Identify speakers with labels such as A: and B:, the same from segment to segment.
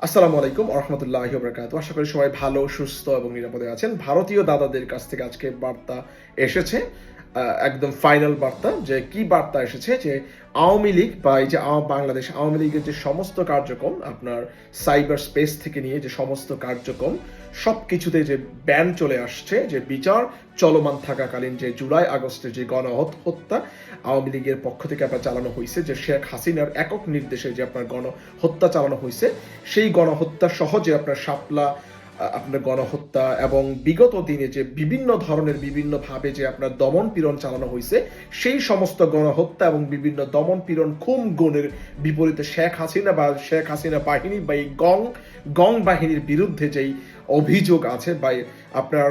A: আসসালামু আলাইকুম রহমতুল্লাহি ওয়া বারাকাতুহু। আশা করি সবাই ভালো, সুস্থ এবং নিরাপদে আছেন। ভারতীয় দাদাদের কাছ থেকে আজকে বার্তা এসেছে, একদম ফাইনাল বার্তা। যে কি বার্তা এসেছে, যে আওয়ামী লীগ বা এই যে বাংলাদেশ আওয়ামী লীগের যে সমস্ত কার্যক্রম, আপনার সাইবার স্পেস থেকে নিয়ে যে সমস্ত কার্যক্রম সব কিছুতে যে ব্যান চলে আসছে, যে বিচার চলমান থাকাকালীন যে জুলাই আগস্টের যে গণহত্যা আওয়ামী লীগের পক্ষ থেকে আপনার চালানো হয়েছে, যে শেখ হাসিনার একক নির্দেশে যে আপনার গণহত্যা চালানো হয়েছে, সেই গণহত্যা সহ যে আপনার শাপলা আপনার গণহত্যা এবং বিগত দিনে যে বিভিন্ন ধরনের বিভিন্নভাবে যে আপনার দমন পীড়ন চালানো হয়েছে, সেই সমস্ত গণহত্যা এবং বিভিন্ন দমন পীড়ন খুন গুণের বিপরীতে শেখ হাসিনা বাহিনী বা এই গং বাহিনীর বিরুদ্ধে যেই অভিযোগ আছে বা আপনার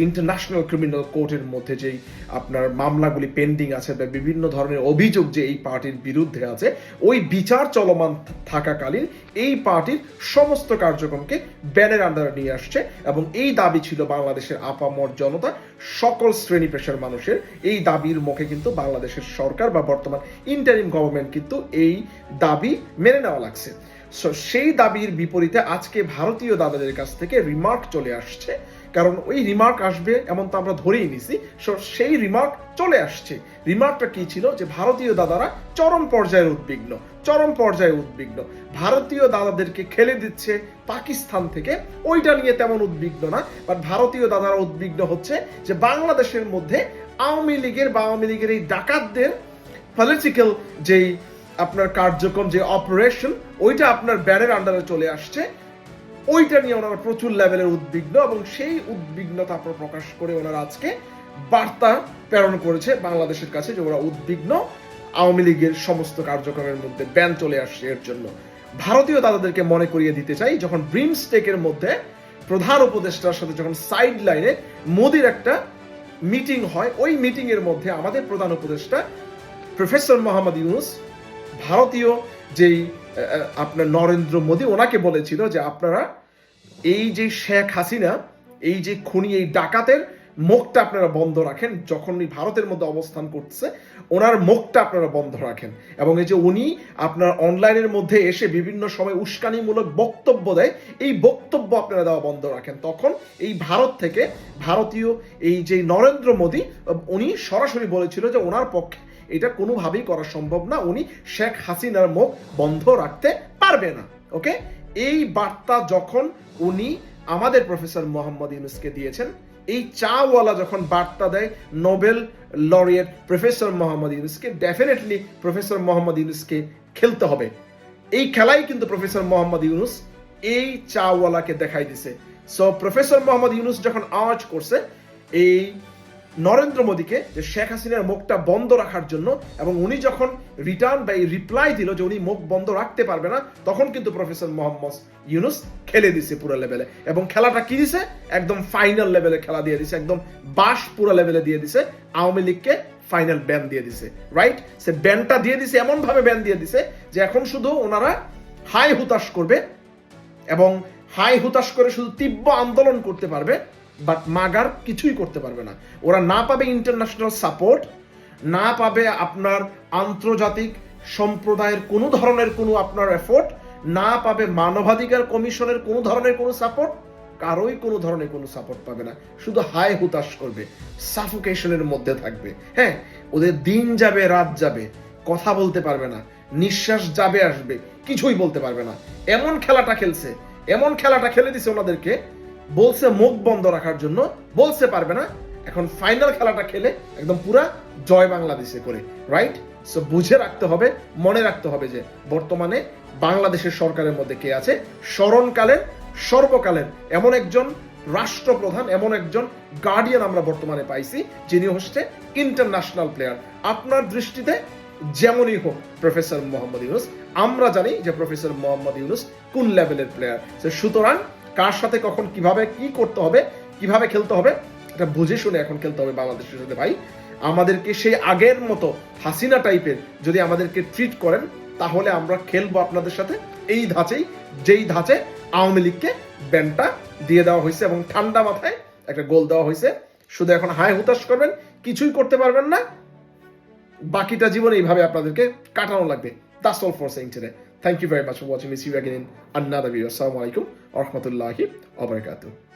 A: ইন্টারন্যাশনাল ক্রিমিনাল কোর্টের মধ্যে যেই আপনার মামলাগুলি পেন্ডিং আছে বা বিভিন্ন ধরনের অভিযোগ যে এই পার্টির বিরুদ্ধে আছে, ওই বিচার চলমান থাকাকালীন এই পার্টির সমস্ত কার্যক্রমকে ব্যানের আন্ডারে নিয়ে আসছে। এবং এই দাবি ছিল বাংলাদেশের আপামর জনতা, সকল শ্রেণী পেশার মানুষের এই দাবির মুখে কিন্তু বাংলাদেশের সরকার বা বর্তমান ইন্টারিম গভর্নমেন্ট কিন্তু এই দাবি মেনে নেওয়া লাগছে। সেই দাবির বিপরীতে আজকে ভারতীয় দাদাদের কাছ থেকে রিমার্ক চলে আসছে। কারণ ওই রিমার্ক আসবে এমন তো আমরা ধরেই নিছি, সেই রিমার্ক চলে আসছে। রিমার্কটা কি ছিল, যে ভারতীয় দাদারা চরম পর্যায়ে উদ্বিগ্ন। ভারতীয় দাদাদেরকে খেলে দিচ্ছে পাকিস্তান থেকে, ওইটা নিয়ে তেমন উদ্বিগ্ন না। বাট ভারতীয় দাদারা উদ্বিগ্ন হচ্ছে যে বাংলাদেশের মধ্যে আওয়ামী লীগের এই ডাকাতদের পলিটিক্যাল যেই আপনার কার্যক্রম, যে অপারেশন, ওইটা আপনার ব্যানের আন্ডারে চলে আসছে। ওইটা নিয়ে ওনারা প্রচুর লেভেলের উদ্বিগ্ন এবং সেই উদ্বিগ্নতা প্রকাশ করে ওনারা আজকে বার্তা প্রেরণ করেছে বাংলাদেশের কাছে, যে ওরা উদ্বিগ্ন আওয়ামী লীগের সমস্ত কার্যক্রমের মধ্যে ব্যান চলে আসছে। এর জন্য ভারতীয় দাদাদেরকে মনে করিয়ে দিতে চাই, যখন ব্রিমস্টেকের মধ্যে প্রধান উপদেষ্টার সাথে যখন সাইড লাইনে মোদির একটা মিটিং হয়, ওই মিটিং এর মধ্যে আমাদের প্রধান উপদেষ্টা প্রফেসর মোহাম্মদ ইউনূস ভারতীয় যেই আপনার নরেন্দ্র মোদী ওনাকে বলেছিল যে আপনারা এই যে শেখ হাসিনা, এই যে খুনি, এই ডাকাতের মুখটা আপনারা বন্ধ রাখেন। যখন ভারতের মধ্যে অবস্থান করছে, ওনার মুখটা আপনারা বন্ধ রাখেন। এবং এই যে উনি আপনার অনলাইনের মধ্যে এসে বিভিন্ন সময় উস্কানিমূলক বক্তব্য দেয়, এই বক্তব্য আপনারা দেওয়া বন্ধ রাখেন। তখন এই ভারত থেকে ভারতীয় এই যে নরেন্দ্র মোদী, উনি সরাসরি বলেছিল যে ওনার পক্ষে এটা কোনোভাবেই করা সম্ভব না, উনি শেখ হাসিনার মুখ বন্ধ রাখতে পারবে না। ওকে, এই বার্তা যখন উনি আমাদের প্রফেসর মোহাম্মদ ইউনূসকে দিয়েছেন, এই চাওয়ালা যখন বার্তা দেয় নোবেল লরিয়েট প্রফেসর মোহাম্মদ ইউনূসকে, ডেফিনেটলি প্রফেসর মোহাম্মদ ইউনূসকে খেলতে হবে। এই খেলাই কিন্তু প্রফেসর মোহাম্মদ ইউনূস এই চাওয়ালাকে দেখাই দিছে। সো প্রফেসর মোহাম্মদ ইউনূস যখন আওয়াজ করছে এই নরেন্দ্র মোদীকে যে শেখ হাসিনার মুখটা বন্ধ রাখার জন্য, এবং উনি যখন রিটার্ন বা রিপ্লাই দিল যে উনি মুখ বন্ধ রাখতে পারবে না, তখন কিন্তু প্রফেসর মোহাম্মদ ইউনূস খেলে দিছে পুরো লেভেলে। এবং খেলাটা কি দিছে, একদম ফাইনাল লেভেলে খেলা দিয়ে দিছে, একদম বাস পুরো লেভেলে দিয়ে দিছে। আওয়ামী লীগকে ফাইনাল ব্যান দিয়ে দিছে, রাইট? সে ব্যানটা দিয়ে দিছে, এমন ভাবে ব্যান দিয়ে দিছে যে এখন শুধু ওনারা হাই হুতাশ করবে এবং হাই হুতাশ করে শুধু তীব্র আন্দোলন করতে পারবে, বাট মাগার কিছুই করতে পারবে না। ওরা না পাবে ইন্টারন্যাশনাল সাপোর্ট, না পাবে আপনার আন্তর্জাতিক সম্প্রদায়ের কোনো ধরনের কোনো আপনার এফোর্ট, না পাবে মানবাধিকার কমিশনের কোনো ধরনের কোনো সাপোর্ট, কারোই কোনো ধরনের কোনো সাপোর্ট পাবে না। শুধু হাই হুতাশ করবে, সাফোকেশনের মধ্যে থাকবে। হ্যাঁ, ওদের দিন যাবে রাত যাবে, কথা বলতে পারবে না, নিঃশ্বাস যাবে আসবে, কিছুই বলতে পারবে না। এমন খেলাটা খেলে দিছে ওনাদেরকে। বলছে মুখ বন্ধ রাখার জন্য, বলতে পারবে না। এখন ফাইনাল খেলাটা খেলে একদম পুরা জয় বাংলাদেশে করে, রাইট? সো বুঝে রাখতে হবে, মনে রাখতে হবে যে বর্তমানে বাংলাদেশের সরকারের মধ্যে কে আছে, স্মরণকালের সর্বকালের এমন একজন রাষ্ট্রপ্রধান, এমন একজন গার্ডিয়ান আমরা বর্তমানে পাইছি, যিনি হচ্ছে ইন্টারন্যাশনাল প্লেয়ার। আপনার দৃষ্টিতে যেমনই হোক প্রফেসর মোহাম্মদ ইউনূস, আমরা জানি যে প্রফেসর মোহাম্মদ ইউনূস কোন লেভেলের প্লেয়ার। সুতরাং কার সাথে কখন কিভাবে কি করতে হবে, কিভাবে খেলতে হবে, এটা বুঝে শুনে এখন খেলতে হবে বাংলাদেশের সাথে। ভাই, আমাদেরকে সেই আগের মতো হাসিনা টাইপের যদি আমাদেরকে ট্রিট করেন, তাহলে আমরা খেলবো আপনাদের সাথে এই ধাঁচেই, যেই ধাঁচে আওয়ামী লীগকে ব্যানটা দিয়ে দেওয়া হয়েছে এবং ঠান্ডা মাথায় একটা গোল দেওয়া হয়েছে। শুধু এখন হাই হুতাশ করবেন, কিছুই করতে পারবেন না, বাকিটা জীবন এইভাবে আপনাদেরকে কাটানো লাগবে। That's all for saying today. Thank you very much for watching. We see you again in another video. Assalamu alaikum wa rahmatullahi wa barakatuh.